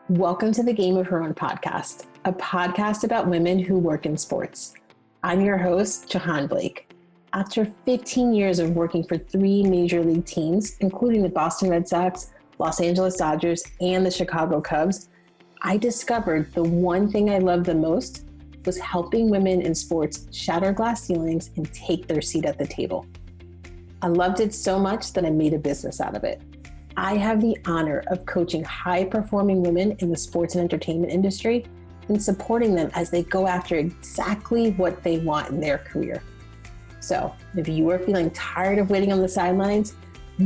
Welcome to the Game of Her Own podcast, a podcast about women who work in sports. I'm your host, Jahaan Blake. After 15 years of working for 3 major league teams, including the Boston Red Sox, Los Angeles Dodgers, and the Chicago Cubs, I discovered the one thing I loved the most was helping women in sports shatter glass ceilings and take their seat at the table. I loved it so much that I made a business out of it. I have the honor of coaching high-performing women in the sports and entertainment industry and supporting them as they go after exactly what they want in their career. So if you are feeling tired of waiting on the sidelines,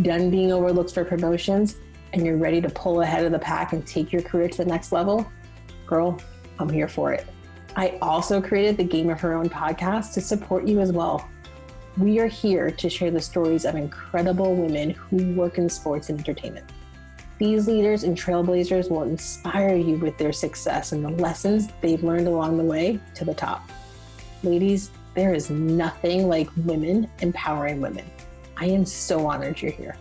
done being overlooked for promotions, and you're ready to pull ahead of the pack and take your career to the next level, girl, I'm here for it. I also created the Game of Her Own podcast to support you as well. We are here to share the stories of incredible women who work in sports and entertainment. These leaders and trailblazers will inspire you with their success and the lessons they've learned along the way to the top. Ladies, there is nothing like women empowering women. I am so honored you're here.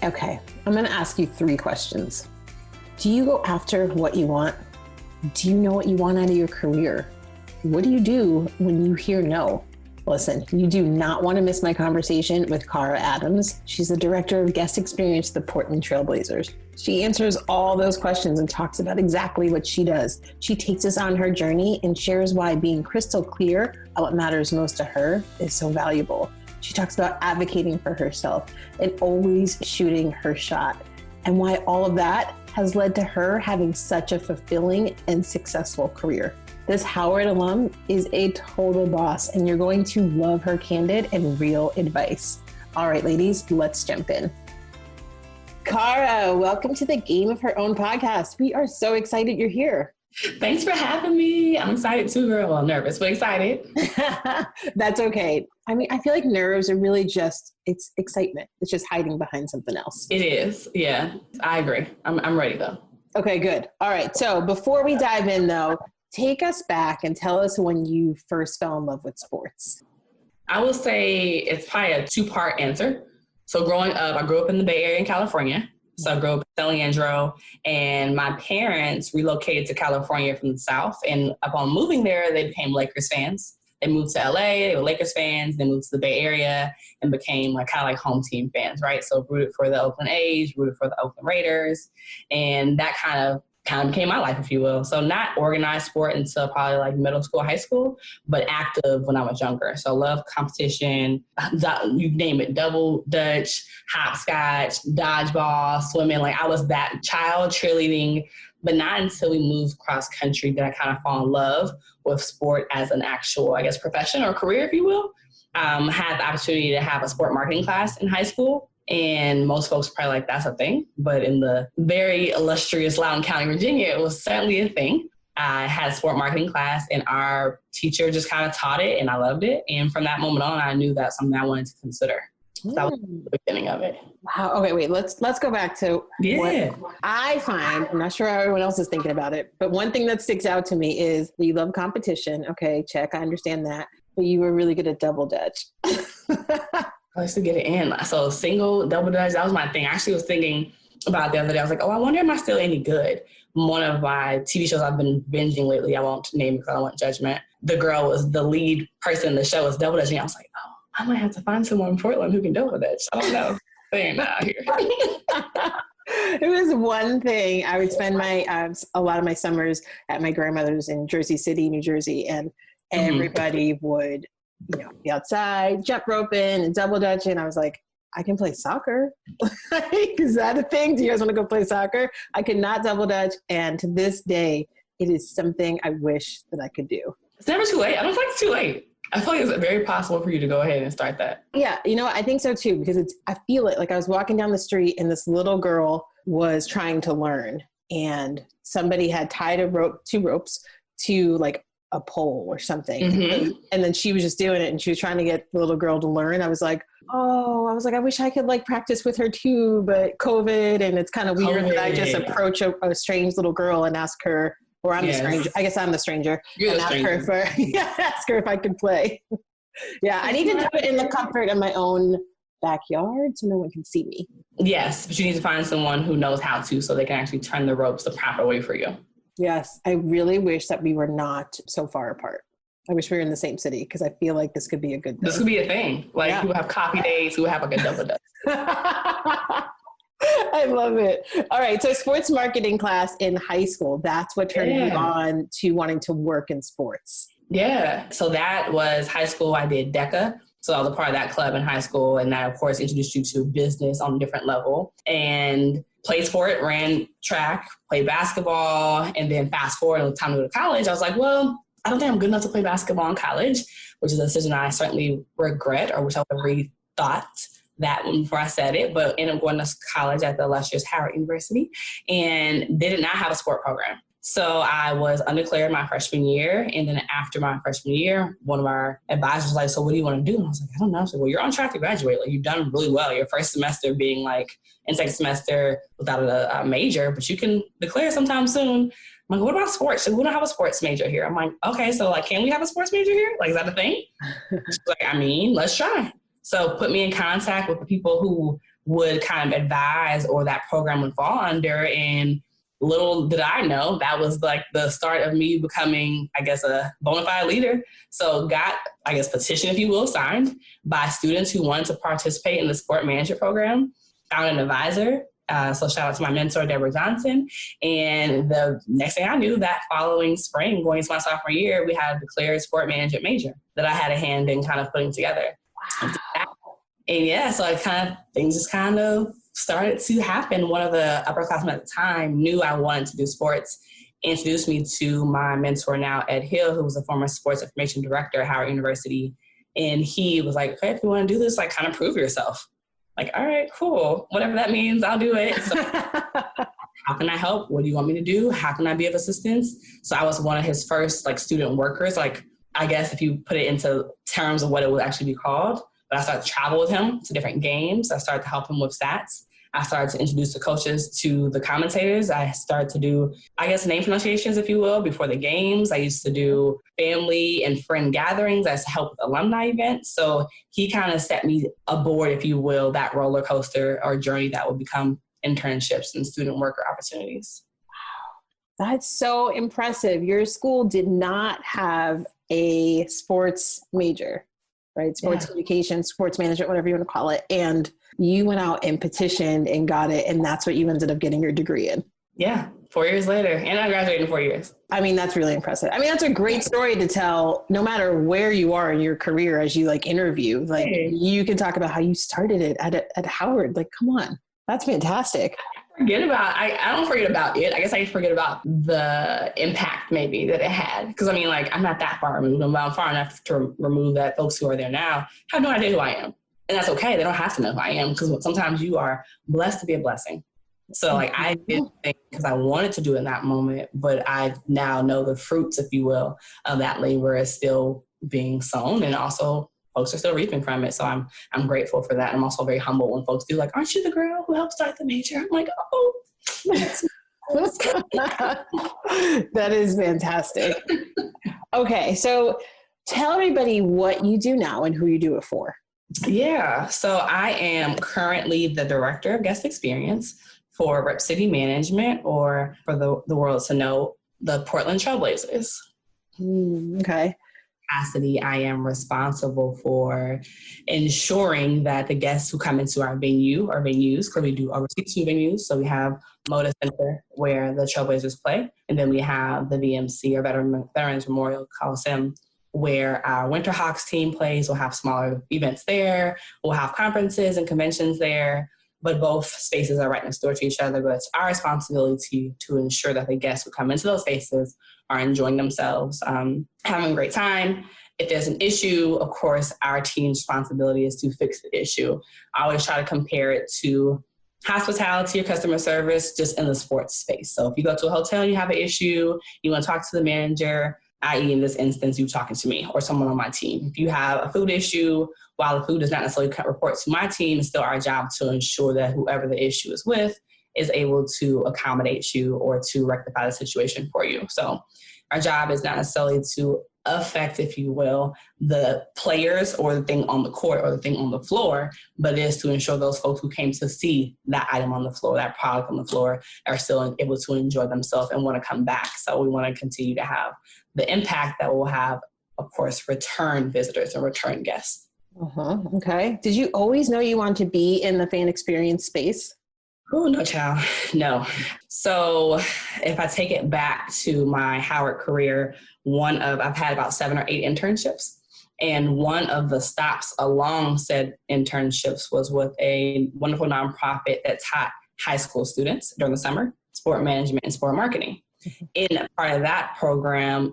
Okay, I'm going to ask you 3 questions. Do you go after what you want? Do you know what you want out of your career? What do you do when you hear no? Listen, you do not want to miss my conversation with Cara Adams. She's the director of guest experience at the Portland Trailblazers. She answers all those questions and talks about exactly what she does. She takes us on her journey and shares why being crystal clear on what matters most to her is so valuable. She talks about advocating for herself and always shooting her shot, and why all of that has led to her having such a fulfilling and successful career. This Howard alum is a total boss, and you're going to love her candid and real advice. All right, ladies, let's jump in. Cara, welcome to the Game of Her Own podcast. We are so excited you're here. Thanks for having me. I'm excited too, girl. Well, nervous, but excited. That's okay. I mean, I feel like nerves are really just, it's excitement. It's just hiding behind something else. It is. Yeah, I agree. I'm ready though. Okay, good. All right. So before we dive in though, take us back and tell us when you first fell in love with sports. I will say it's probably a 2-part answer. So growing up, I grew up in the Bay Area in California. So I grew up in San Leandro, and my parents relocated to California from the South. And upon moving there, they became Lakers fans. They moved to LA, they were Lakers fans, then moved to the Bay Area and became kind of like home team fans, right? So rooted for the Oakland A's, rooted for the Oakland Raiders. And that kind of became my life, if you will. So not organized sport until probably like middle school, high school, but active when I was younger. So love competition, you name it, double dutch, hopscotch, dodgeball, swimming. Like I was that child, cheerleading, but not until we moved cross country did I kind of fall in love with sport as an actual, I guess, profession or career, if you will. Had the opportunity to have a sport marketing class in high school. And most folks are probably like, that's a thing. But in the very illustrious Loudoun County, Virginia, it was certainly a thing. I had a sport marketing class, and our teacher just kind of taught it, and I loved it. And from that moment on, I knew that's something I wanted to consider. So that was the beginning of it. Wow. Okay, wait, let's go back to what I find. I'm not sure how everyone else is thinking about it, but one thing that sticks out to me is that you love competition. Okay, check. I understand that. But you were really good at double dutch. I used to get it in. So single, double dutch, that was my thing. I actually was thinking about it the other day. I was like, I wonder am I still any good? One of my TV shows I've been binging lately, I won't name it because I don't want judgment. The girl was the lead person in the show was double dutching. I was like, I might have to find someone in Portland who can double dutch. I don't know. They ain't out here. It was one thing. I would spend a lot of my summers at my grandmother's in Jersey City, New Jersey, and everybody would be outside, jump roping and double dutching. I was like, I can play soccer. Is that a thing? Do you guys want to go play soccer? I could not double dutch. And to this day, it is something I wish that I could do. It's never too late. I don't think it's too late. I feel like it's very possible for you to go ahead and start that. Yeah. I think so too, because I feel it. Like I was walking down the street and this little girl was trying to learn, and somebody had tied 2 ropes to like a pole or something. And then she was just doing it, and she was trying to get the little girl to learn. I was like, I wish I could like practice with her too, but COVID, and it's kind of weird that I just approach a strange little girl and ask her, or I'm the stranger. I guess I'm the stranger. You're and the stranger. Ask her if I could play. Yeah, I need to do it in the comfort of my own backyard so no one can see me. Yes, but you need to find someone who knows how to so they can actually turn the ropes the proper way for you. Yes, I really wish that we were not so far apart. I wish we were in the same city because I feel like this could be a good thing. This could be a thing. Like, yeah. Who have coffee days, who have like a double dutch. I love it. All right. So sports marketing class in high school, that's what turned you on to wanting to work in sports. Yeah. So that was high school. I did DECA. So I was a part of that club in high school. And that, of course, introduced you to business on a different level. And played sport, ran track, played basketball. And then fast forward, it was time to go to college. I was like, well, I don't think I'm good enough to play basketball in college, which is a decision I certainly regret, or which I would have rethought that one before I said it, but ended up going to college at the illustrious Howard University and did not have a sport program. So I was undeclared my freshman year. And then after my freshman year, one of our advisors was like, so what do you want to do? And I was like, I don't know. So, well, you're on track to graduate. Like, you've done really well. Your first semester being like in second semester without a major, but you can declare sometime soon. I'm like, what about sports? So we don't have a sports major here. I'm like, okay, so like, can we have a sports major here? Like, is that a thing? She's like, I mean, let's try. So put me in contact with the people who would kind of advise or that program would fall under. And little did I know, that was like the start of me becoming, I guess, a bona fide leader. So got, I guess, petition, if you will, signed by students who wanted to participate in the sport management program, found an advisor. So shout out to my mentor, Deborah Johnson. And the next thing I knew, that following spring, going into my sophomore year, we had a declared sport management major that I had a hand in kind of putting together. Wow. And yeah, so things just kind of started to happen. One of the upperclassmen at the time knew I wanted to do sports, introduced me to my mentor now, Ed Hill, who was a former sports information director at Howard University. And he was like, okay, if you want to do this, like, kind of prove yourself. Like, all right, cool. Whatever that means, I'll do it. So how can I help? What do you want me to do? How can I be of assistance? So I was one of his first like student workers. Like, I guess if you put it into terms of what it would actually be called. But I started to travel with him to different games. I started to help him with stats. I started to introduce the coaches to the commentators. I started to do, I guess, name pronunciations, if you will, before the games. I used to do family and friend gatherings. I used to help with alumni events. So he kind of set me aboard, if you will, that roller coaster or journey that would become internships and student worker opportunities. Wow, that's so impressive. Your school did not have a sports major, right? Sports communication, sports management, whatever you want to call it. And you went out and petitioned and got it. And that's what you ended up getting your degree in. Yeah. 4 years later. And I graduated in 4 years. I mean, that's really impressive. I mean, that's a great story to tell no matter where you are in your career as you like interview. Like you can talk about how you started it at Howard. Like, come on. That's fantastic. I don't forget about it. I guess I forget about the impact maybe that it had. Because I mean, like, I'm not that far removed. I'm far enough to remove that folks who are there now have no idea who I am. And that's okay. They don't have to know who I am because sometimes you are blessed to be a blessing. So like I did things because I wanted to do it in that moment, but I now know the fruits, if you will, of that labor is still being sown, and also folks are still reaping from it. So I'm grateful for that. I'm also very humble when folks do like, aren't you the girl who helped start the major? I'm like, oh. That is fantastic. Okay. So tell everybody what you do now and who you do it for. Yeah. So I am currently the director of guest experience for Rep City Management, or for the world to know, the Portland Trailblazers. Okay. Capacity, I am responsible for ensuring that the guests who come into our venue or venues, because we do oversee 2 venues. So we have Moda Center where the Trailblazers play, and then we have the VMC, or Veterans Memorial Coliseum, where our Winter Hawks team plays. We'll have smaller events there. We'll have conferences and conventions there, but both spaces are right next door to each other. But it's our responsibility to ensure that the guests who come into those spaces are enjoying themselves, having a great time. If there's an issue, of course, our team's responsibility is to fix the issue. I always try to compare it to hospitality or customer service just in the sports space. So if you go to a hotel and you have an issue, you want to talk to the manager, i.e. in this instance, you talking to me or someone on my team. If you have a food issue, while the food does not necessarily report to my team, it's still our job to ensure that whoever the issue is with is able to accommodate you or to rectify the situation for you. So our job is not necessarily to affect, if you will, the players or the thing on the court or the thing on the floor, but it is to ensure those folks who came to see that item on the floor, that product on the floor, are still able to enjoy themselves and want to come back. So we want to continue to have the impact that we'll have, of course, return visitors and return guests. Okay. Did you always know you wanted to be in the fan experience space? Oh, no, child. No. So if I take it back to my Howard career, I've had about 7 or 8 internships. And one of the stops along said internships was with a wonderful nonprofit that taught high school students during the summer, sport management and sport marketing. In part of that program,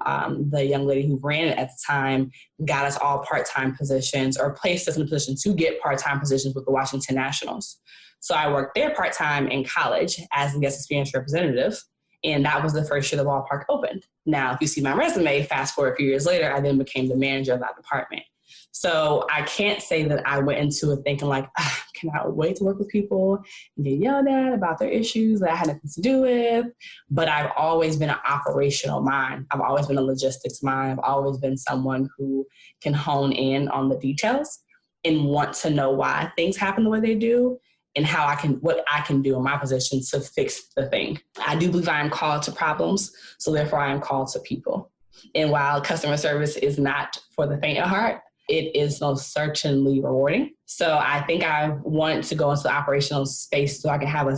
the young lady who ran it at the time got us all part-time positions, or placed us in a position to get part-time positions with the Washington Nationals. So I worked there part-time in college as a guest experience representative, and that was the first year the ballpark opened. Now, if you see my resume, fast forward a few years later, I then became the manager of that department. So I can't say that I went into it thinking like, cannot wait to work with people and get yelled at about their issues that I had nothing to do with. But I've always been an operational mind. I've always been a logistics mind. I've always been someone who can hone in on the details and want to know why things happen the way they do, and what I can do in my position to fix the thing. I do believe I am called to problems, so therefore I am called to people. And while customer service is not for the faint of heart, it is most certainly rewarding. So I think I wanted to go into the operational space so I can have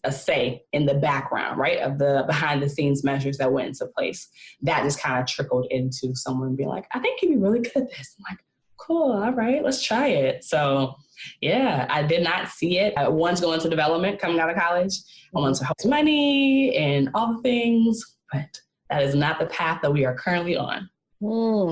a say in the background, right, of the behind the scenes measures that went into place. That just kind of trickled into someone being like, I think you'd be really good at this. I'm like, cool, all right, let's try it. So yeah, I did not see it. I wanted to go into development coming out of college. I wanted to host money and all the things, but that is not the path that we are currently on.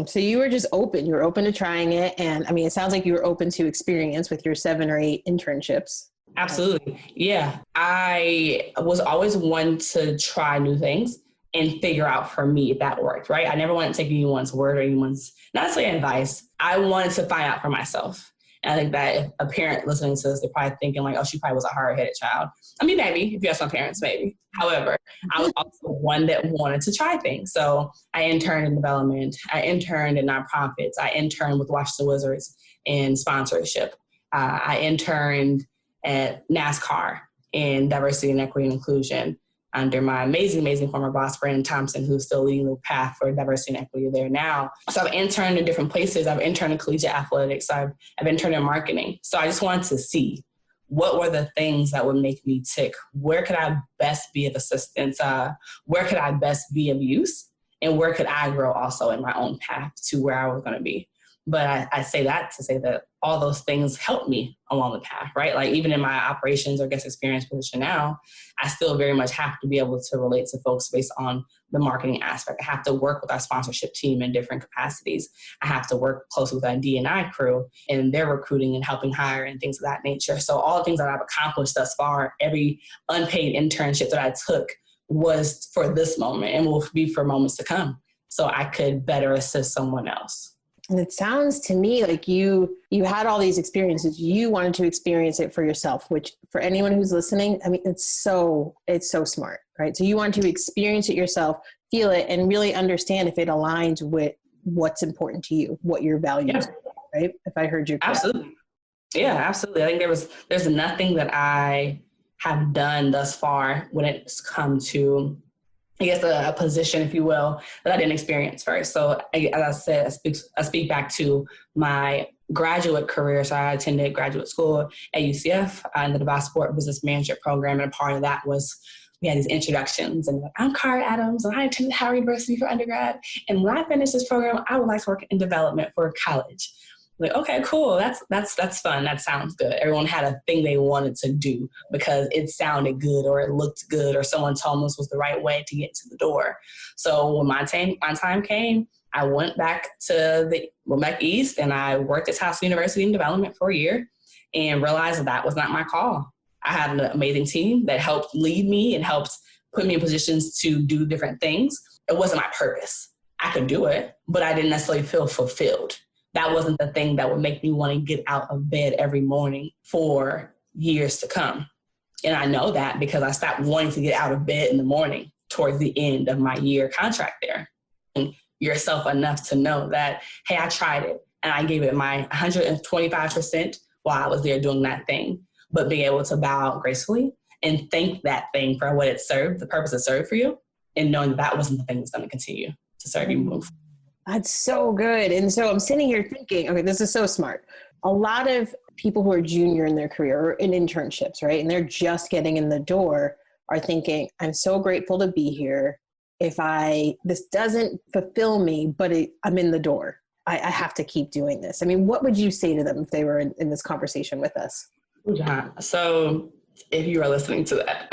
So you were just open. You were open to trying it. And I mean, it sounds like you were open to experience with your 7 or 8 internships. Absolutely. Yeah. I was always one to try new things and figure out for me if that worked, right? I never wanted to take anyone's word or anyone's, not necessarily advice. I wanted to find out for myself. And I think that if a parent listening to this, they're probably thinking like, oh, she probably was a hard-headed child. I mean, maybe, if you have some parents, maybe. However, I was also one that wanted to try things. So I interned in development. I interned in nonprofits. I interned with Washington Wizards in sponsorship. I interned at NASCAR in diversity and equity and inclusion under my amazing former boss, Brandon Thompson, who's still leading the path for diversity and equity there now. So I've interned in different places. I've interned in collegiate athletics. I've interned in marketing. So I just wanted to see what were the things that would make me tick. Where could I best be of assistance? Where could I best be of use? And where could I grow also in my own path to where I was going to be? But I say that to say that all those things helped me along the path, right? Like even in my operations or guest experience position now, I still very much have to be able to relate to folks based on the marketing aspect. I have to work with our sponsorship team in different capacities. I have to work closely with our D&I crew in their recruiting and helping hire and things of that nature. So all the things that I've accomplished thus far, every unpaid internship that I took was for this moment and will be for moments to come. So I could better assist someone else. And it sounds to me like you had all these experiences. You wanted to experience it for yourself, which for anyone who's listening, I mean, it's so smart, right? So you want to experience it yourself, feel it, and really understand if it aligns with what's important to you, what your values are, right? If I heard you correctly. Absolutely. Yeah, absolutely. I think there's nothing that I have done thus far when it's come to, I guess, a position, if you will, that I didn't experience first. So as I said, I speak back to my graduate career. So I attended graduate school at UCF in the DeVos Sport Business Management program. And a part of that was we had these introductions. And I'm Cara Adams, and I attended Howard University for undergrad. And when I finish this program, I would like to work in development for college. Like, okay, cool. That's fun. That sounds good. Everyone had a thing they wanted to do because it sounded good or it looked good or someone told them this was the right way to get to the door. So when my time came, I went back east and I worked at Towson University in development for a year and realized that was not my call. I had an amazing team that helped lead me and helped put me in positions to do different things. It wasn't my purpose. I could do it, but I didn't necessarily feel fulfilled. That wasn't the thing that would make me want to get out of bed every morning for years to come. And I know that because I stopped wanting to get out of bed in the morning towards the end of my year contract there. And yourself enough to know that, hey, I tried it and I gave it my 125% while I was there doing that thing. But being able to bow out gracefully and thank that thing for what it served, the purpose it served for you, and knowing that wasn't the thing that's going to continue to serve you move. That's so good. And so I'm sitting here thinking, okay, this is so smart. A lot of people who are junior in their career or in internships, right? And they're just getting in the door are thinking, I'm so grateful to be here. If this doesn't fulfill me, but I'm in the door. I have to keep doing this. I mean, what would you say to them if they were in this conversation with us? Jahaan. So if you are listening to that,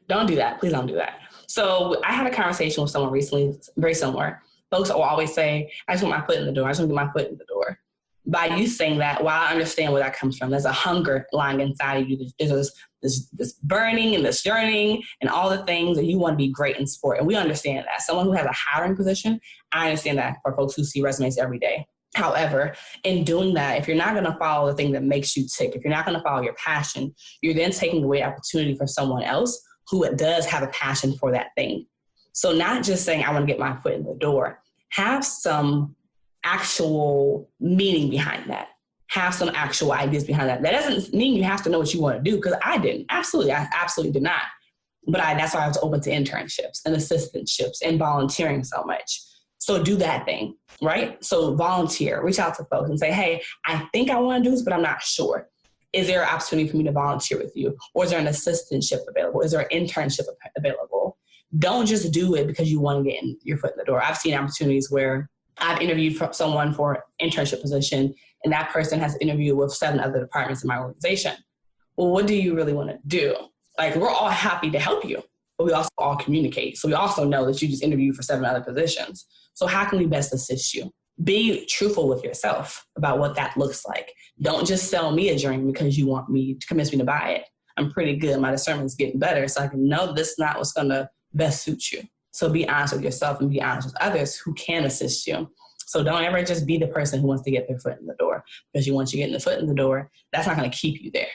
don't do that. Please don't do that. So I had a conversation with someone recently, very similar. Folks will always say, I just want my foot in the door. I just want to get my foot in the door. By you saying that, while I understand where that comes from, there's a hunger lying inside of you. There's this burning and this yearning and all the things that you want to be great in sport. And we understand that. Someone who has a hiring position, I understand that for folks who see resumes every day. However, in doing that, if you're not going to follow the thing that makes you tick, if you're not going to follow your passion, you're then taking away opportunity for someone else who does have a passion for that thing. So not just saying, I want to get my foot in the door, have some actual meaning behind that. Have some actual ideas behind that. That doesn't mean you have to know what you want to do, because I didn't. I absolutely did not. But that's why I was open to internships and assistantships and volunteering so much. So do that thing, right? So volunteer, reach out to folks and say, hey, I think I want to do this, but I'm not sure. Is there an opportunity for me to volunteer with you? Or is there an assistantship available? Is there an internship available? Don't just do it because you want to get your foot in the door. I've seen opportunities where I've interviewed someone for an internship position, and that person has interviewed with 7 other departments in my organization. Well, what do you really want to do? Like, we're all happy to help you, but we also all communicate. So we also know that you just interviewed for 7 other positions. So how can we best assist you? Be truthful with yourself about what that looks like. Don't just sell me a dream because you want me to convince me to buy it. I'm pretty good. My discernment's getting better, so I can know this is not what's going to best suit you. So be honest with yourself and be honest with others who can assist you. So don't ever just be the person who wants to get their foot in the door, because once you get the foot in the door, that's not going to keep you there.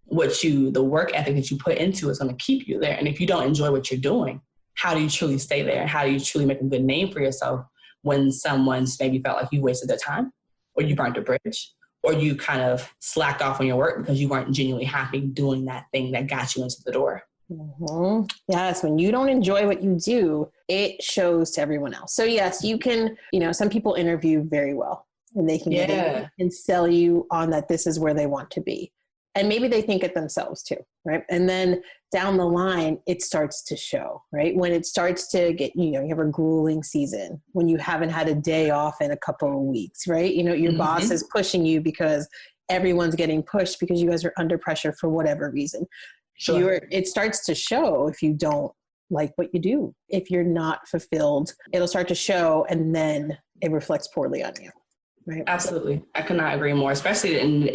The work ethic that you put into is going to keep you there. And if you don't enjoy what you're doing, how do you truly stay there? How do you truly make a good name for yourself when someone's maybe felt like you wasted their time, or you burnt a bridge, or you kind of slacked off on your work because you weren't genuinely happy doing that thing that got you into the door? Mm-hmm. Yes, when you don't enjoy what you do, it shows to everyone else. So yes, you can, some people interview very well, and they can get in and sell you on that this is where they want to be. And maybe they think it themselves too, right? And then down the line, it starts to show, right? When it starts to get, you have a grueling season, when you haven't had a day off in a couple of weeks, right? Your boss is pushing you because everyone's getting pushed because you guys are under pressure for whatever reason. Sure. It starts to show if you don't like what you do. If you're not fulfilled, it'll start to show, and then it reflects poorly on you, right? Absolutely. I could not agree more, especially, and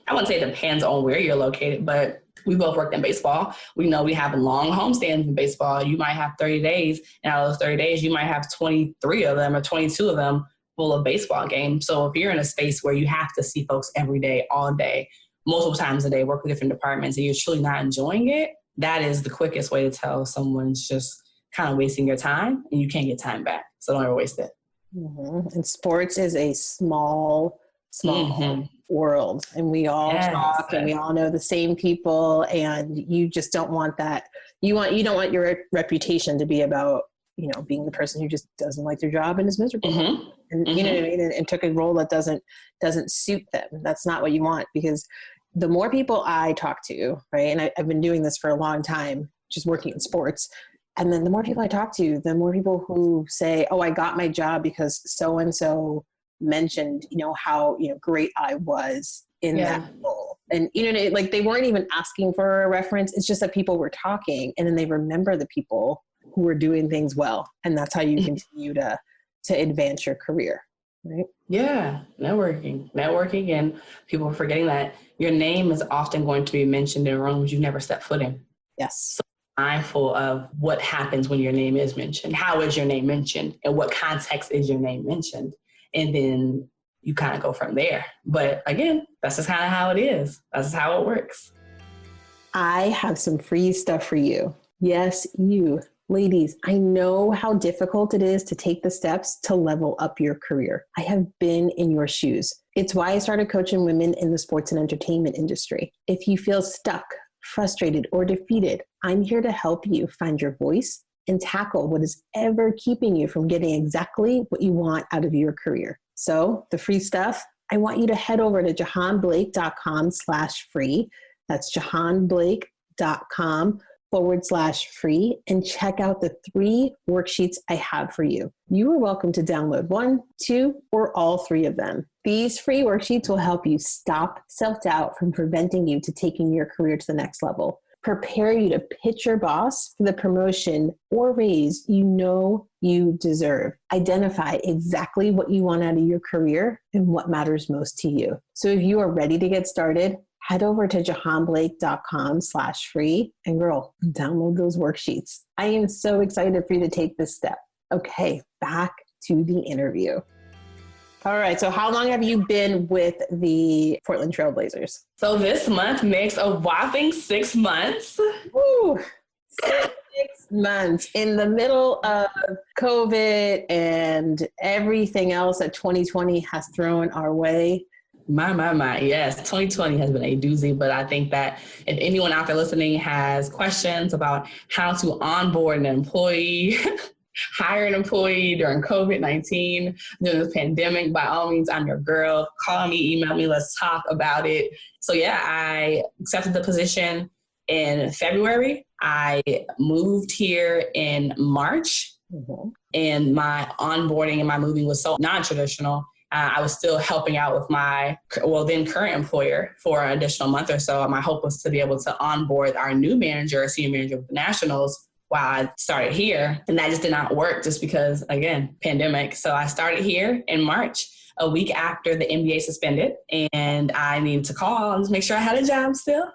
I wouldn't say it depends on where you're located, but we both worked in baseball. We know we have long homestands in baseball. You might have 30 days, and out of those 30 days, you might have 23 of them or 22 of them full of baseball games. So if you're in a space where you have to see folks every day, all day, multiple times a day, work with different departments, and you're truly not enjoying it, that is the quickest way to tell someone's just kind of wasting your time, and you can't get time back. So don't ever waste it. Mm-hmm. And sports is a small world, and we all talk, and we all know the same people, and you just don't want that. You don't want your reputation to be about, being the person who just doesn't like their job and is miserable. And you know what I mean? And took a role that doesn't suit them. That's not what you want, because the more people I talk to, right? And I've been doing this for a long time, just working in sports. And then the more people I talk to, the more people who say, oh, I got my job because so-and-so mentioned, how, great I was in that role. And, like, they weren't even asking for a reference. It's just that people were talking, and then they remember the people who were doing things well. And that's how you continue to advance your career, right? Yeah. Networking. And people are forgetting that your name is often going to be mentioned in rooms you've never stepped foot in. Yes. So mindful of what happens when your name is mentioned. How is your name mentioned? And what context is your name mentioned? And then you kind of go from there. But again, that's just kind of how it is. That's just how it works. I have some free stuff for you. Yes, you, Ladies, I know how difficult it is to take the steps to level up your career. I have been in your shoes. It's why I started coaching women in the sports and entertainment industry. If you feel stuck, frustrated, or defeated, I'm here to help you find your voice and tackle what is ever keeping you from getting exactly what you want out of your career. So the free stuff, I want you to head over to jahaanblake.com/free. That's jahaanblake.com/free and check out the 3 worksheets I have for you. You are welcome to download 1, 2, or all 3 of them. These free worksheets will help you stop self-doubt from preventing you to taking your career to the next level. Prepare you to pitch your boss for the promotion or raise you know you deserve. Identify exactly what you want out of your career and what matters most to you. So if you are ready to get started, head over to jahaanblake.com/free and girl, download those worksheets. I am so excited for you to take this step. Okay, back to the interview. All right, so how long have you been with the Portland Trailblazers? So this month makes a whopping 6 months. Woo! 6 months in the middle of COVID and everything else that 2020 has thrown our way. My. Yes, 2020 has been a doozy, but I think that if anyone out there listening has questions about how to onboard an employee, hire an employee during COVID-19, during this pandemic, by all means, I'm your girl. Call me, email me, let's talk about it. So yeah, I accepted the position in February. I moved here in March, and my onboarding and my moving was so non-traditional. I was still helping out with my, then current employer for an additional month or so. My hope was to be able to onboard our new manager, senior manager of the Nationals, while I started here. And that just did not work just because, again, pandemic. So I started here in March, a week after the NBA suspended. And I needed to call and just make sure I had a job still.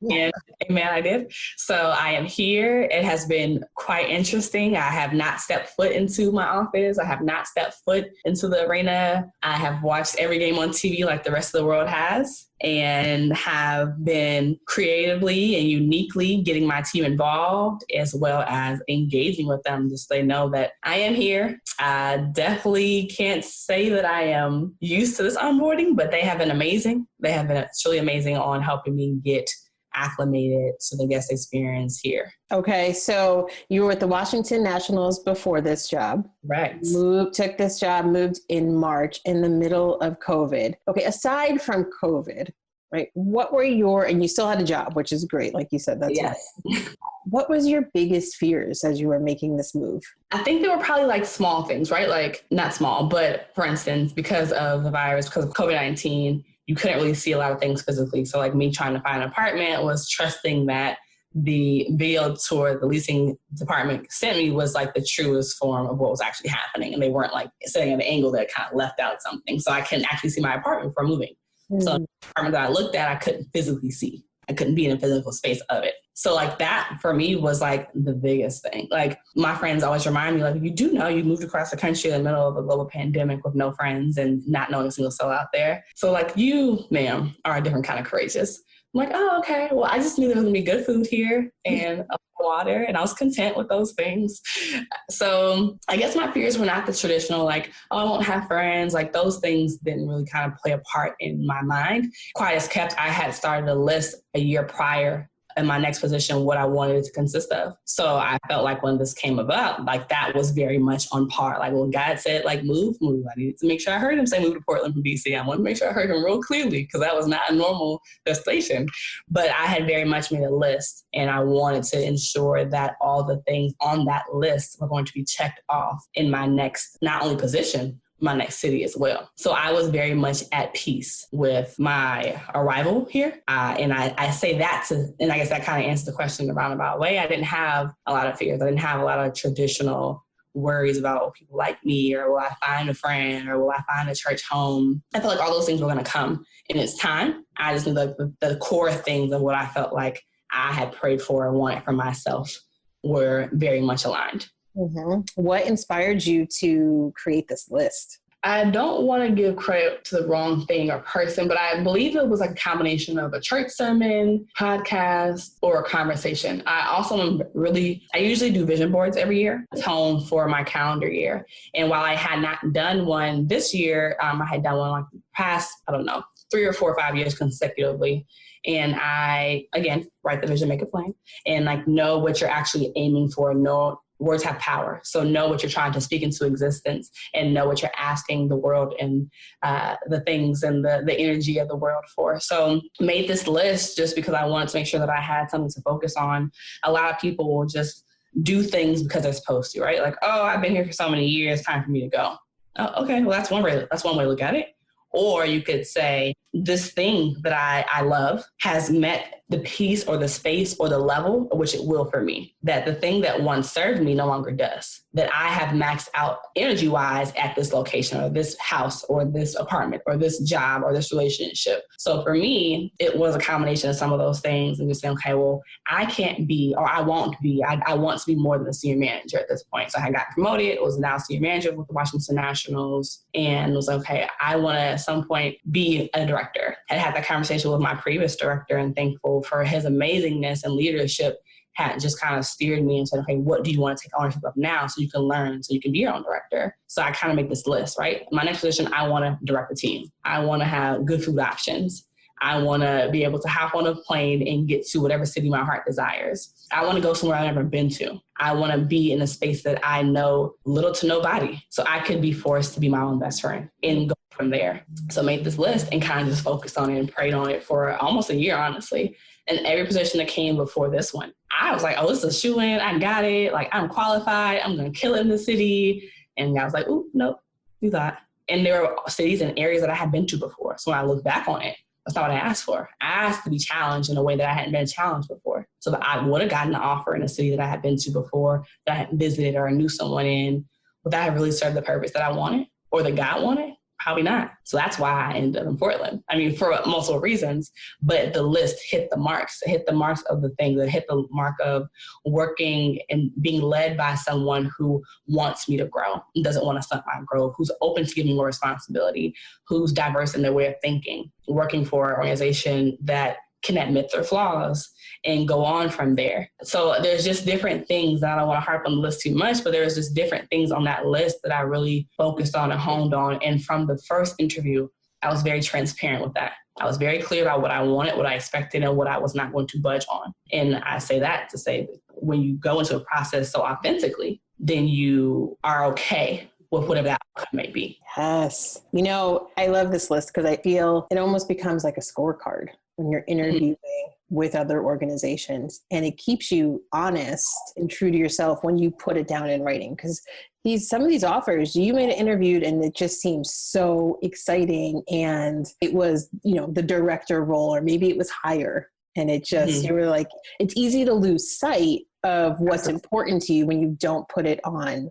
And amen, I did. So I am here. It has been quite interesting. I have not stepped foot into my office. I have not stepped foot into the arena. I have watched every game on TV like the rest of the world has, and have been creatively and uniquely getting my team involved as well as engaging with them just so they know that I am here. I definitely can't say that I am used to this onboarding, but they have been amazing. They have been truly amazing on helping me get acclimated to the guest experience here. Okay, so you were with the Washington Nationals before this job. Right. Took this job, moved in March in the middle of COVID. Okay, aside from COVID, right, what were and you still had a job, which is great, like you said, that's yes. Right. What was your biggest fears as you were making this move? I think there were probably like small things, right? Like not small, but for instance, because of the virus, because of COVID-19, you couldn't really see a lot of things physically. So like me trying to find an apartment was trusting that the video tour the leasing department sent me was like the truest form of what was actually happening. And they weren't like sitting at an angle that kind of left out something. So I couldn't actually see my apartment before moving. So the apartment that I looked at, I couldn't physically see. I couldn't be in a physical space of it. So like that for me was like the biggest thing. Like my friends always remind me, like, you do know you moved across the country in the middle of a global pandemic with no friends and not knowing a single soul out there. So like you, ma'am, are a different kind of courageous. I'm like, oh, okay. Well, I just knew there was gonna be good food here and water, and I was content with those things. So I guess my fears were not the traditional, like, oh, I won't have friends. Like those things didn't really kind of play a part in my mind. Quiet as kept, I had started a list a year prior in my next position, what I wanted it to consist of. So I felt like when this came about, like that was very much on par. Like when God said, like, move, I needed to make sure I heard him say move to Portland from DC. I wanted to make sure I heard him real clearly because that was not a normal destination. But I had very much made a list, and I wanted to ensure that all the things on that list were going to be checked off in my next, not only position, my next city as well. So I was very much at peace with my arrival here. And I say that and I guess that kind of answers the question in a roundabout way. I didn't have a lot of fears. I didn't have a lot of traditional worries about, will people like me, or will I find a friend, or will I find a church home? I felt like all those things were going to come in its time. I just knew the core things of what I felt like I had prayed for and wanted for myself were very much aligned. Mm-hmm. What inspired you to create this list? I don't want to give credit to the wrong thing or person, but I believe it was like a combination of a church sermon, podcast, or a conversation. I usually do vision boards every year, tone for my calendar year. And while I had not done one this year, I had done one like the past, 3 or 4 or 5 years consecutively. And I, again, write the vision, make it plain, and like know what you're actually aiming for. Know words have power. So know what you're trying to speak into existence and know what you're asking the world and the things and the energy of the world for. So made this list just because I wanted to make sure that I had something to focus on. A lot of people will just do things because they're supposed to, right? Like, oh, I've been here for so many years, time for me to go. Oh, okay, well, that's one way to look at it. Or you could say, this thing that I love has met the piece or the space or the level at which it will for me. That the thing that once served me no longer does. That I have maxed out energy-wise at this location or this house or this apartment or this job or this relationship. So for me, it was a combination of some of those things and just saying, okay, well, I can't be, or I won't be, I want to be more than a senior manager at this point. So I got promoted, was now senior manager with the Washington Nationals, and was like, okay, I want to at some point be a director. I had that conversation with my previous director and thankful for his amazingness and leadership had just kind of steered me and said, okay, what do you want to take ownership of now so you can learn, so you can be your own director? So I kind of make this list, right? My next position, I want to direct a team. I want to have good food options. I want to be able to hop on a plane and get to whatever city my heart desires. I want to go somewhere I've never been to. I want to be in a space that I know little to nobody. So I could be forced to be my own best friend and go from there. So I made this list and kind of just focused on it and prayed on it for almost a year, honestly. And every position that came before this one, I was like, oh, this is a shoo-in. I got it. Like, I'm qualified. I'm going to kill it in the city. And I was like, ooh, nope, do that. And there were cities and areas that I had been to before. So when I look back on it, that's not what I asked for. I asked to be challenged in a way that I hadn't been challenged before. So that I would have gotten an offer in a city that I had been to before, that I had visited or I knew someone in. Would that have really served the purpose that I wanted or that God wanted? Probably not. So that's why I ended up in Portland. I mean, for multiple reasons, but the list hit the marks. It hit the marks of the things that hit the mark of working and being led by someone who wants me to grow and doesn't want to stunt my growth, who's open to giving more responsibility, who's diverse in their way of thinking, working for an organization that can admit their flaws and go on from there. So there's just different things that I don't want to harp on the list too much, but there's just different things on that list that I really focused on and honed on. And from the first interview, I was very transparent with that. I was very clear about what I wanted, what I expected, and what I was not going to budge on. And I say that to say that when you go into a process so authentically, then you are okay with whatever that outcome may be. Yes. You know, I love this list because I feel it almost becomes like a scorecard when you're interviewing with other organizations, and it keeps you honest and true to yourself when you put it down in writing. Because some of these offers, you made it interviewed and it just seems so exciting, and it was, the director role, or maybe it was higher, and it just, you were like, it's easy to lose sight of what's important to you when you don't put it on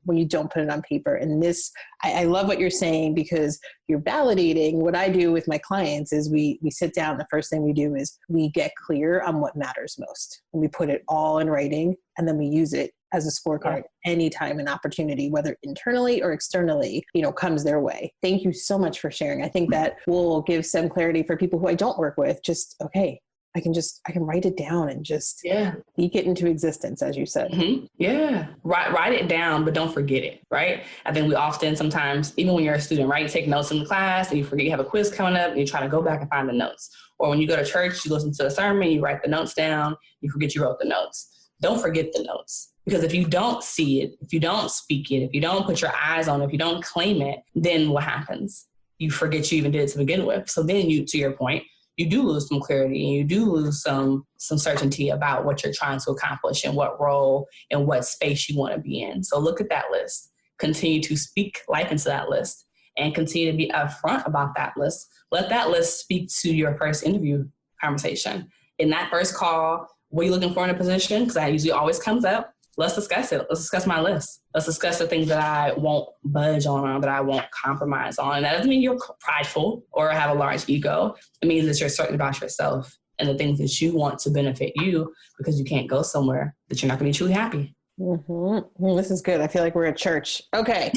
paper. And this, I love what you're saying, because you're validating. What I do with my clients is we sit down. The first thing we do is we get clear on what matters most, and we put it all in writing, and then we use it as a scorecard anytime an opportunity, whether internally or externally, comes their way. Thank you so much for sharing. I think that will give some clarity for people who I don't work with. Just, okay, I can write it down and just speak it into existence, as you said. Mm-hmm. Yeah. Write it down, but don't forget it, right? I think we often sometimes, even when you're a student, right, you take notes in the class and you forget you have a quiz coming up and you try to go back and find the notes. Or when you go to church, you listen to a sermon, you write the notes down, you forget you wrote the notes. Don't forget the notes. Because if you don't see it, if you don't speak it, if you don't put your eyes on it, if you don't claim it, then what happens? You forget you even did it to begin with. So then you, to your point, you do lose some clarity and you do lose some certainty about what you're trying to accomplish and what role and what space you want to be in. So look at that list, continue to speak life into that list, and continue to be upfront about that list. Let that list speak to your first interview conversation. In that first call, what are you looking for in a position? Because that usually always comes up. Let's discuss it. Let's discuss my list. Let's discuss the things that I won't budge on or that I won't compromise on. And that doesn't mean you're prideful or have a large ego. It means that you're certain about yourself and the things that you want to benefit you, because you can't go somewhere that you're not going to be truly happy. Mm-hmm. This is good. I feel like we're at church. Okay.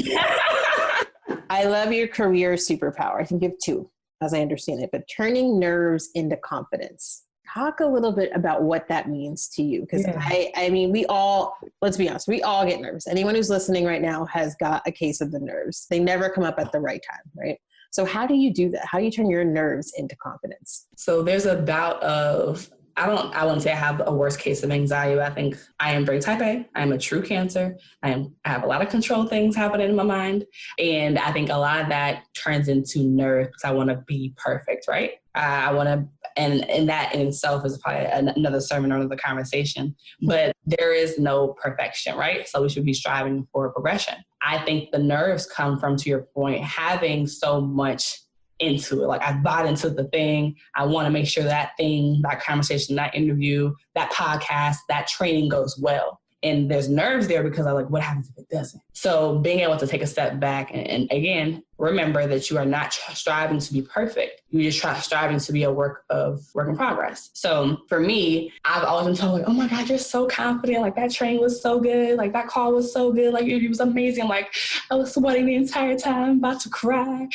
I love your career superpower. I think you have two, as I understand it, but turning nerves into confidence. Talk a little bit about what that means to you. Because I mean, we all, let's be honest, we all get nervous. Anyone who's listening right now has got a case of the nerves. They never come up at the right time, right? So how do you do that? How do you turn your nerves into confidence? So there's a bout of, I wouldn't say I have a worst case of anxiety. I think I am very type A. I am a true Cancer. I have a lot of control things happening in my mind. And I think a lot of that turns into nerves because I want to be perfect, right? I want to, and that in itself is probably another sermon or another conversation, but there is no perfection, right? So we should be striving for progression. I think the nerves come from, to your point, having so much into it. Like I bought into the thing. I want to make sure that thing, that conversation, that interview, that podcast, that training goes well. And there's nerves there because I'm like, what happens if it doesn't? So being able to take a step back and again, remember that you are not striving to be perfect. You're just striving to be a work in progress. So for me, I've always been told like, oh my God, you're so confident. Like that training was so good. Like that call was so good. Like it was amazing. Like I was sweating the entire time, about to cry.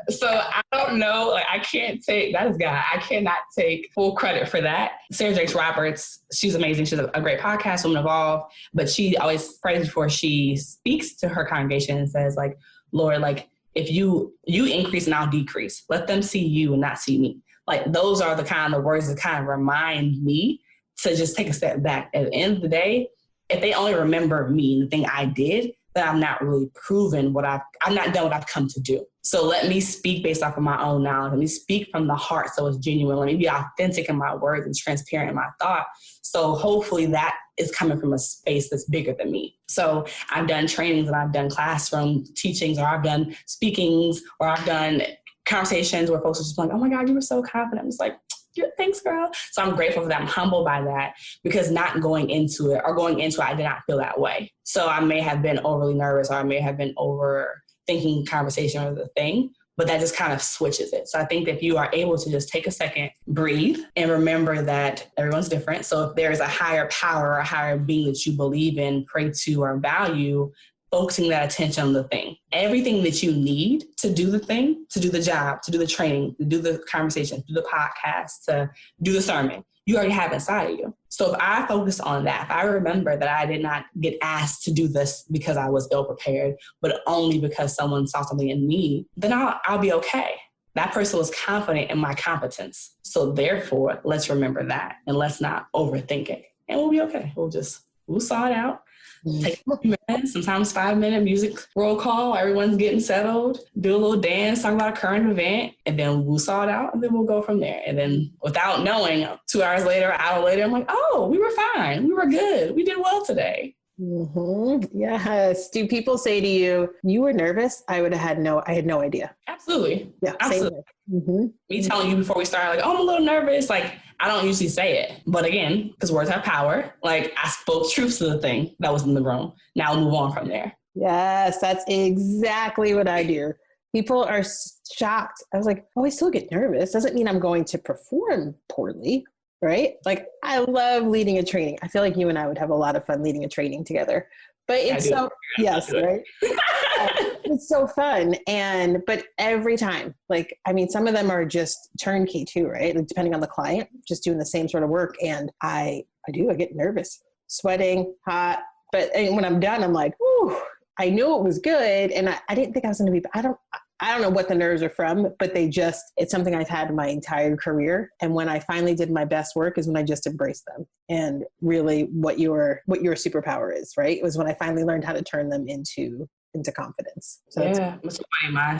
So I don't know. Like I can't take, that is God. I cannot take full credit for that. Sarah Jakes Roberts, she's amazing. She's a great podcast, Woman Evolve, but she always prays before she speaks to her congregation and says like, Lord, like if you increase and I'll decrease, let them see you and not see me. Like those are the kind of words that kind of remind me to just take a step back. At the end of the day, if they only remember me, the thing I did, then I'm not really proven I'm not done what I've come to do. So let me speak based off of my own knowledge. Let me speak from the heart so it's genuine. Let me be authentic in my words and transparent in my thought. So hopefully that is coming from a space that's bigger than me. So I've done trainings and I've done classroom teachings, or I've done speakings, or I've done conversations where folks are just like, oh my God, you were so confident. I'm just like, yeah, thanks, girl. So I'm grateful for that. I'm humbled by that because not going into it, I did not feel that way. So I may have been overly nervous, or I may have been overthinking conversation or the thing, but that just kind of switches it. So I think that if you are able to just take a second, breathe, and remember that everyone's different. So if there is a higher power or a higher being that you believe in, pray to, or value, focusing that attention on the thing. Everything that you need to do the thing, to do the job, to do the training, to do the conversation, to do the podcast, to do the sermon, you already have inside of you. So if I focus on that, if I remember that I did not get asked to do this because I was ill prepared, but only because someone saw something in me, then I'll be okay. That person was confident in my competence. So therefore, let's remember that and let's not overthink it. And we'll be okay. We'll saw it out. Take a few minutes, sometimes 5-minute music roll call. Everyone's getting settled. Do a little dance, talk about a current event, and then we'll saw it out, and then we'll go from there. And then without knowing, 2 hours later, an hour later, I'm like, oh, we were fine. We were good. We did well today. Mm-hmm. Yes. Do people say to you, you were nervous? I had no idea. Absolutely. Yeah. Absolutely. Mm-hmm. Me telling you before we started, like, oh, I'm a little nervous. Like, I don't usually say it. But again, because words have power, like I spoke truth to the thing that was in the room. Now we'll move on from there. Yes, that's exactly what I do. People are shocked. I was like, oh, I still get nervous. Doesn't mean I'm going to perform poorly. Right? Like I love leading a training. I feel like you and I would have a lot of fun leading a training together, but it's so, yes, right? It's so fun. But every time, like, I mean, some of them are just turnkey too, right? Like, depending on the client, just doing the same sort of work. And I get nervous, sweating, hot, but when I'm done, I'm like, whew, I knew it was good. And I didn't think I was going to be, I don't know what the nerves are from, but it's something I've had my entire career. And when I finally did my best work is when I just embraced them. And really what your superpower is, right? It was when I finally learned how to turn them into confidence. So yeah, it's funny. My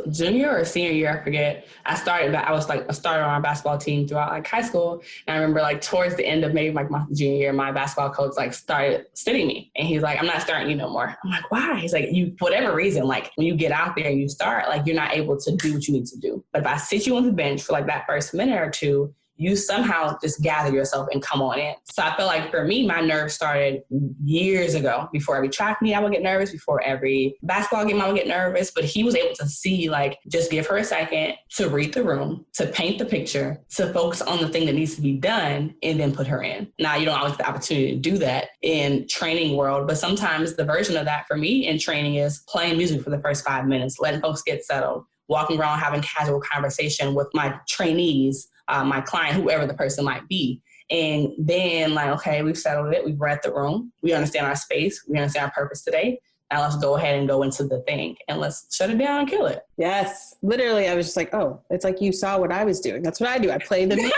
junior or senior year, I forget. I was like a starter on our basketball team throughout like high school. And I remember like towards the end of maybe like my junior year, my basketball coach like started sitting me, and he's like, "I'm not starting you no more." I'm like, "Why?" He's like, "You, for whatever reason, like when you get out there and you start, like you're not able to do what you need to do. But if I sit you on the bench for like that first minute or two, you somehow just gather yourself and come on in. So I feel like for me, my nerves started years ago. Before every track meet, I would get nervous. Before every basketball game, I would get nervous. But he was able to see, like, just give her a second to read the room, to paint the picture, to focus on the thing that needs to be done, and then put her in. Now, you don't always get the opportunity to do that in training world, but sometimes the version of that for me in training is playing music for the first 5 minutes, letting folks get settled, walking around having casual conversation with my trainees, my client, whoever the person might be. And then, like, okay, we've settled it. We've read the room. We understand our space. We understand our purpose today. Now let's go ahead and go into the thing and let's shut it down and kill it. Yes. Literally, I was just like, oh, it's like you saw what I was doing. That's what I do. I play the music.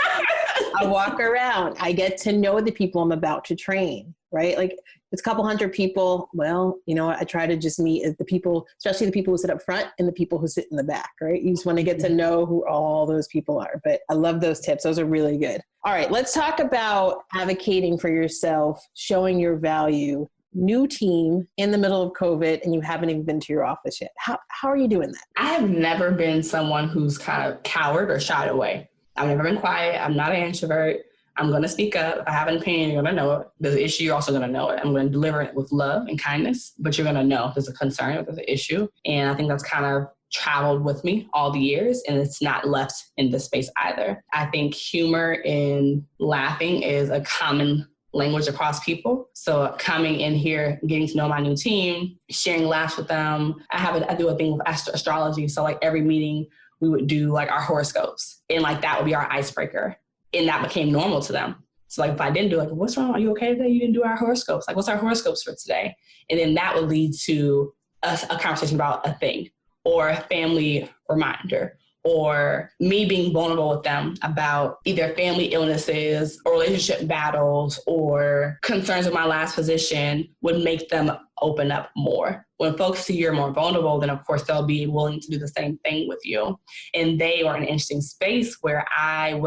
I walk around. I get to know the people I'm about to train, right? Like, it's a couple hundred people. Well, you know, I try to just meet the people, especially the people who sit up front and the people who sit in the back, right? You just want to get to know who all those people are. But I love those tips. Those are really good. All right, let's talk about advocating for yourself, showing your value. New team in the middle of COVID and you haven't even been to your office yet. How are you doing that? I have never been someone who's kind of coward or shied away. I've never been quiet. I'm not an introvert. I'm going to speak up. If I have an opinion, you're going to know it. There's an issue, you're also going to know it. I'm going to deliver it with love and kindness, but you're going to know if there's a concern, if there's an issue. And I think that's kind of traveled with me all the years, and it's not left in this space either. I think humor and laughing is a common language across people. So coming in here, getting to know my new team, sharing laughs with them. I do a thing with astrology. So like every meeting we would do like our horoscopes, and like that would be our icebreaker. And that became normal to them. So like if I didn't do like, what's wrong? Are you okay today? You didn't do our horoscopes. Like, what's our horoscopes for today? And then that would lead to a conversation about a thing or a family reminder, or me being vulnerable with them about either family illnesses or relationship battles or concerns with my last position would make them open up more. When folks see you're more vulnerable, then of course they'll be willing to do the same thing with you. And they were in an interesting space where I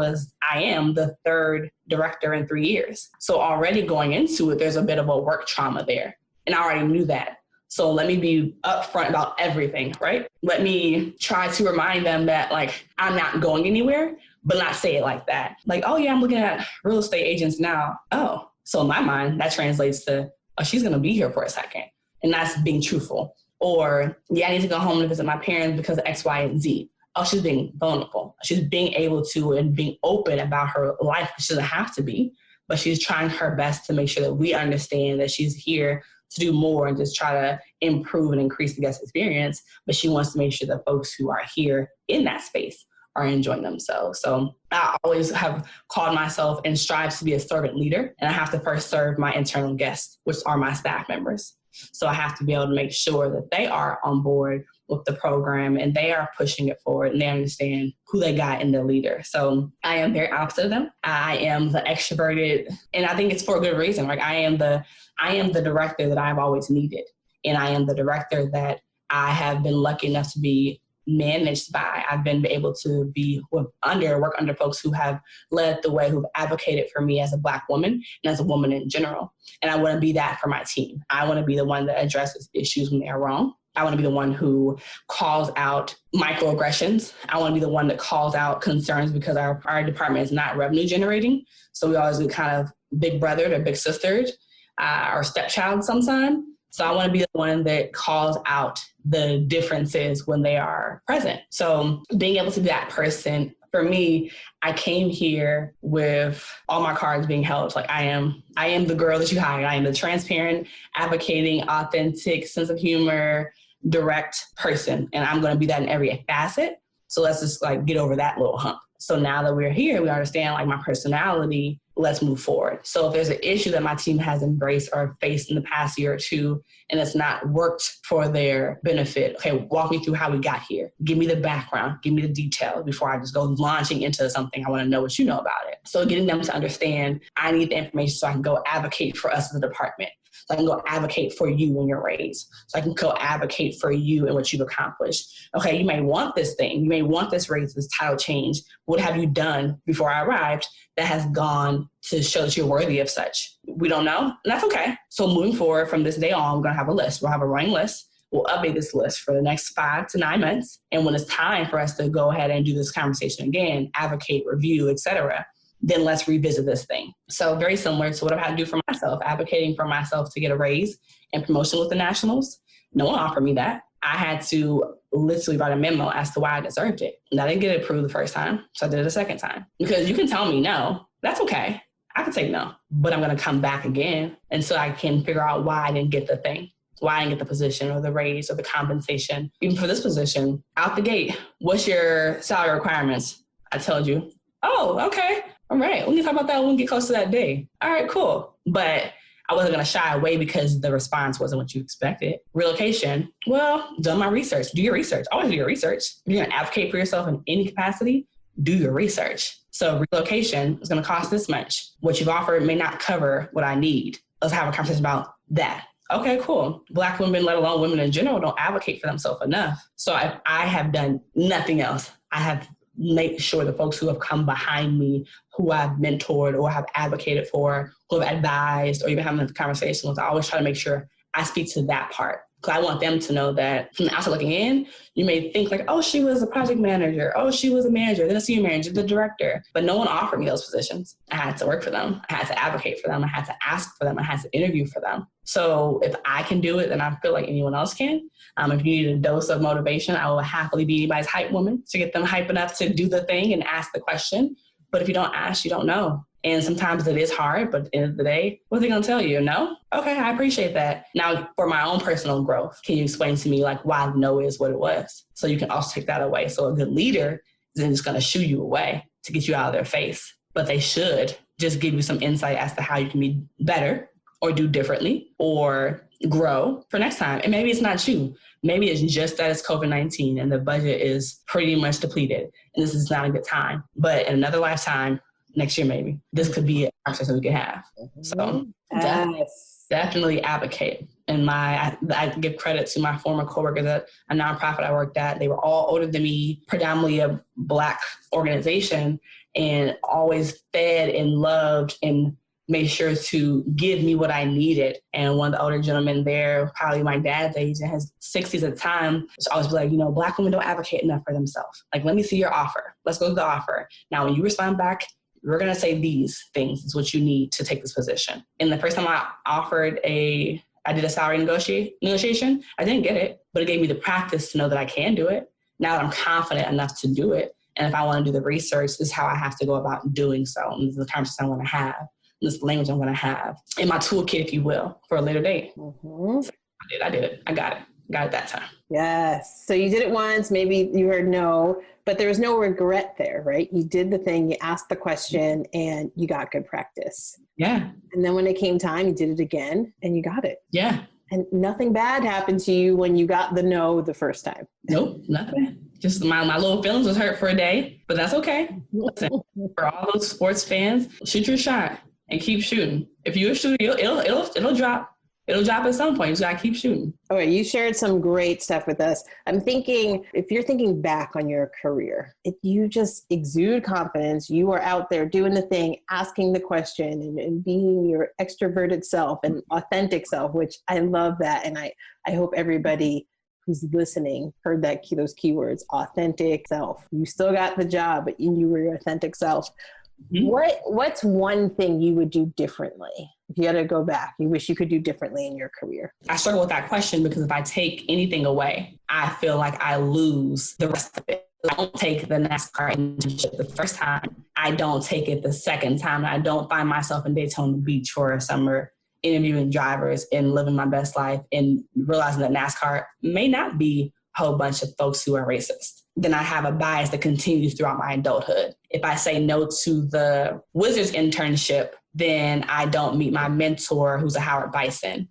am the third director in 3 years. So already going into it, there's a bit of a work trauma there. And I already knew that. So let me be upfront about everything, right? Let me try to remind them that like, I'm not going anywhere, but not say it like that. Like, oh yeah, I'm looking at real estate agents now. Oh, so in my mind, that translates to, oh, she's gonna be here for a second. And that's being truthful. Or, yeah, I need to go home and visit my parents because of X, Y, and Z. Oh, she's being vulnerable. She's being able to and being open about her life. She doesn't have to be, but she's trying her best to make sure that we understand that she's here to do more and just try to improve and increase the guest experience. But she wants to make sure that folks who are here in that space are enjoying themselves. So I always have called myself and strive to be a servant leader. And I have to first serve my internal guests, which are my staff members. So I have to be able to make sure that they are on board with the program and they are pushing it forward and they understand who they got in the leader. So I am very opposite of them. I am the extroverted, and I think it's for a good reason. Like I am the director that I've always needed. And I am the director that I have been lucky enough to be managed by. I've been able to work under folks who have led the way, who've advocated for me as a Black woman and as a woman in general. And I want to be that for my team. I want to be the one that addresses issues when they are wrong. I want to be the one who calls out microaggressions. I want to be the one that calls out concerns because our department is not revenue generating. So we always do kind of big brothered or big sistered or stepchild sometimes. So I want to be the one that calls out the differences when they are present. So being able to be that person, for me, I came here with all my cards being held. Like I am the girl that you hired. I am the transparent, advocating, authentic, sense of humor, direct person. And I'm going to be that in every facet. So let's just like get over that little hump. So now that we're here, we understand like my personality, let's move forward. So if there's an issue that my team has embraced or faced in the past year or two, and it's not worked for their benefit, okay, walk me through how we got here. Give me the background, give me the detail before I just go launching into something. I want to know what you know about it. So getting them to understand, I need the information so I can go advocate for us as a department. So I can go advocate for you in your raise. So I can go advocate for you and what you've accomplished. Okay, you may want this thing. You may want this raise, this title change. What have you done before I arrived that has gone to show that you're worthy of such? We don't know, and that's okay. So moving forward from this day on, we're going to have a list. We'll have a running list. We'll update this list for the next 5 to 9 months. And when it's time for us to go ahead and do this conversation again, advocate, review, etc., then let's revisit this thing. So very similar to what I've had to do for myself, advocating for myself to get a raise and promotion with the Nationals. No one offered me that. I had to literally write a memo as to why I deserved it. And I didn't get it approved the first time, so I did it a second time. Because you can tell me no, that's okay. I can say no, but I'm going to come back again until I can figure out why I didn't get the thing, why I didn't get the position or the raise or the compensation. Even for this position, out the gate, what's your salary requirements? I told you. Oh, okay. All right. We can talk about that when we get close to that day. All right, cool. But I wasn't going to shy away because the response wasn't what you expected. Relocation, well, done my research. Do your research. Always do your research. If you're going to advocate for yourself in any capacity, do your research. So relocation is going to cost this much. What you've offered may not cover what I need. Let's have a conversation about that. Okay, cool. Black women, let alone women in general, don't advocate for themselves enough. So I have done nothing else. I have made sure the folks who have come behind me, who I've mentored or have advocated for, who have advised or even having a conversation with, I always try to make sure I speak to that part. Because I want them to know that from the outside looking in, you may think like, oh, she was a project manager. Oh, she was a manager, then a senior manager, the director. But no one offered me those positions. I had to work for them. I had to advocate for them. I had to ask for them. I had to interview for them. So if I can do it, then I feel like anyone else can. If you need a dose of motivation, I will happily be anybody's hype woman to get them hype enough to do the thing and ask the question. But if you don't ask, you don't know. And sometimes it is hard, but at the end of the day, what are they going to tell you? No? Okay, I appreciate that. Now, for my own personal growth, can you explain to me like why no is what it was? So you can also take that away. So a good leader isn't just going to shoo you away to get you out of their face, but they should just give you some insight as to how you can be better or do differently or grow for next time. And maybe it's not you. Maybe it's just that it's COVID-19 and the budget is pretty much depleted and this is not a good time. But in another lifetime, next year maybe, this could be a conversation we could have. So definitely advocate. And I give credit to my former coworkers at a nonprofit I worked at. They were all older than me, predominantly a Black organization, and always fed and loved and made sure to give me what I needed. And one of the older gentlemen there, probably my dad's age, in his 60s at the time, was always like, Black women don't advocate enough for themselves. Like, let me see your offer. Let's go to the offer. Now, when you respond back, we're going to say these things is what you need to take this position. And the first time I did a salary negotiation, I didn't get it, but it gave me the practice to know that I can do it. Now that I'm confident enough to do it. And if I want to do the research, this is how I have to go about doing so. And this is the conversation I want to have. This language I'm going to have in my toolkit, if you will, for a later date. Mm-hmm. I did it. I got it that time. Yes. So you did it once, maybe you heard no, but there was no regret there, right? You did the thing, you asked the question, and you got good practice. Yeah. And then when it came time, you did it again and you got it. Yeah. And nothing bad happened to you when you got the no the first time. Nope, nothing. Just my little feelings was hurt for a day, but that's okay. Listen, for all those sports fans, shoot your shot and keep shooting. If you're shooting, it'll drop. It'll drop at some point. You just gotta keep shooting. All right, you shared some great stuff with us. I'm thinking, if you're thinking back on your career, if you just exude confidence, you are out there doing the thing, asking the question and being your extroverted self and authentic self, which I love that. And I hope everybody who's listening heard those keywords, authentic self. You still got the job, but you were your authentic self. Mm-hmm. What's one thing you would do differently? If you had to go back, you wish you could do differently in your career? I struggle with that question because if I take anything away, I feel like I lose the rest of it. I don't take the NASCAR internship the first time. I don't take it the second time. I don't find myself in Daytona Beach for a summer interviewing drivers and living my best life and realizing that NASCAR may not be a whole bunch of folks who are racist. Then I have a bias that continues throughout my adulthood. If I say no to the Wizards internship, then I don't meet my mentor, who's a Howard Bison.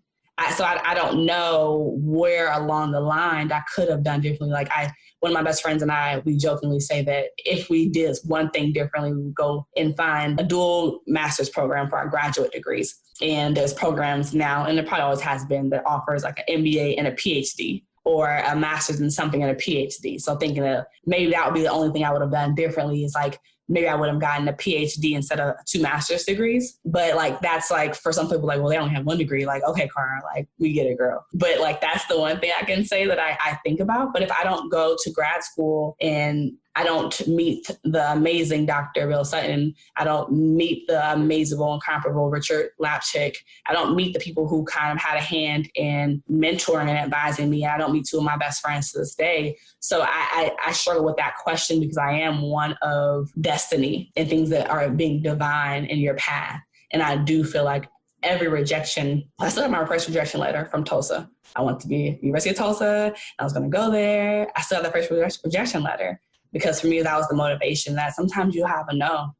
So I don't know where along the line I could have done differently. Like one of my best friends and I, we jokingly say that if we did one thing differently, we would go and find a dual master's program for our graduate degrees. And there's programs now, and there probably always has been, that offers like an MBA and a PhD, or a master's in something and a PhD. So thinking that maybe that would be the only thing I would have done differently is like, maybe I would have gotten a PhD instead of 2 master's degrees. But like, that's like, for some people, like, well, they only have 1 degree. Like, okay, Cara, like, we get it, girl. But like, that's the one thing I can say that I think about. But if I don't go to grad school and I don't meet the amazing Dr. Bill Sutton. I don't meet the amazable, incomparable Richard Lapchick. I don't meet the people who kind of had a hand in mentoring and advising me. I don't meet two of my best friends to this day. So I struggle with that question because I am one of destiny and things that are being divine in your path. And I do feel like every rejection, I still have my first rejection letter from Tulsa. I went to the University of Tulsa. I was going to go there. I still have the first rejection letter because for me, that was the motivation that sometimes you have a no,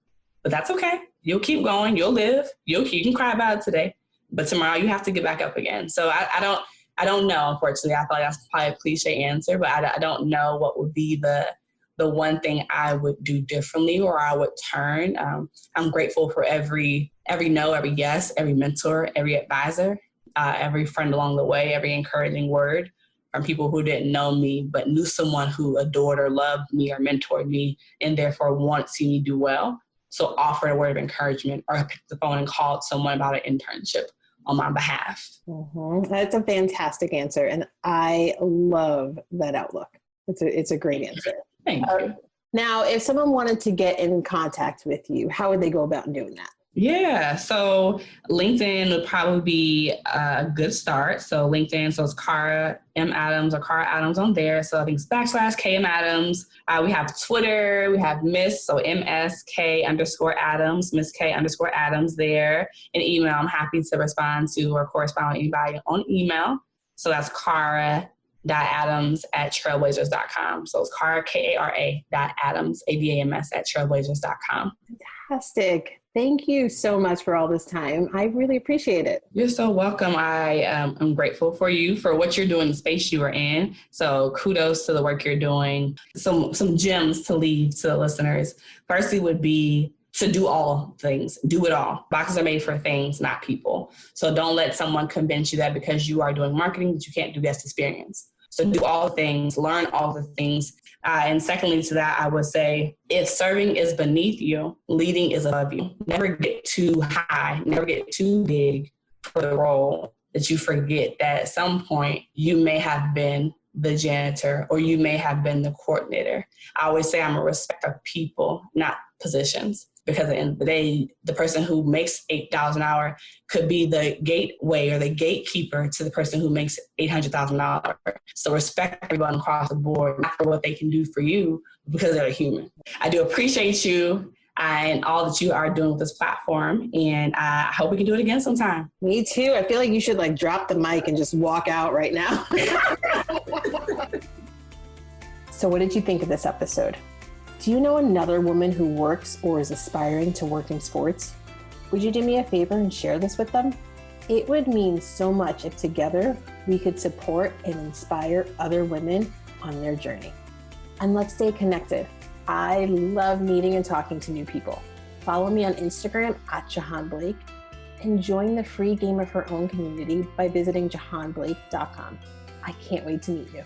but that's okay. You'll keep going. You'll live. You can cry about it today, but tomorrow you have to get back up again. So I don't know, unfortunately. I feel like that's probably a cliche answer, but I don't know what would be the one thing I would do differently or I would turn. I'm grateful for every no, every yes, every mentor, every advisor, every friend along the way, every encouraging word from people who didn't know me, but knew someone who adored or loved me or mentored me and therefore wanted to see me do well. So offered a word of encouragement or picked the phone and called someone about an internship on my behalf. Mm-hmm. That's a fantastic answer. And I love that outlook. It's a great answer. Thank you. Now, if someone wanted to get in contact with you, how would they go about doing that? Yeah, so LinkedIn would probably be a good start. So LinkedIn, so it's Cara M. Adams or Cara Adams on there. So I think it's /KM Adams. We have Twitter, we have Miss, so MSK_Adams, Miss K_Adams there. And email, I'm happy to respond to or correspond with anybody on email. So that's Cara.Adams@Trailblazers.com. So it's Cara, Kara.Adams, ADAMS @Trailblazers.com. Fantastic. Thank you so much for all this time. I really appreciate it. You're so welcome. I am grateful for you for what you're doing, the space you are in. So kudos to the work you're doing. Some gems to leave to the listeners. Firstly would be to do all things, do it all. Boxes are made for things, not people. So don't let someone convince you that because you are doing marketing that you can't do guest experience. So do all things, learn all the things. And secondly to that, I would say, if serving is beneath you, leading is above you. Never get too high, never get too big for the role that you forget that at some point you may have been the janitor or you may have been the coordinator. I always say I'm a respecter of people, not positions. Because at the end of the day, the person who makes $8 an hour could be the gateway or the gatekeeper to the person who makes $800,000. So respect everyone across the board, not for what they can do for you, but because they're a human. I do appreciate you and all that you are doing with this platform. And I hope we can do it again sometime. Me too. I feel like you should drop the mic and just walk out right now. So what did you think of this episode? Do you know another woman who works or is aspiring to work in sports? Would you do me a favor and share this with them? It would mean so much if together we could support and inspire other women on their journey. And let's stay connected. I love meeting and talking to new people. Follow me on Instagram @Jahaan Blake and join the free Game of Her Own community by visiting jahaanblake.com. I can't wait to meet you.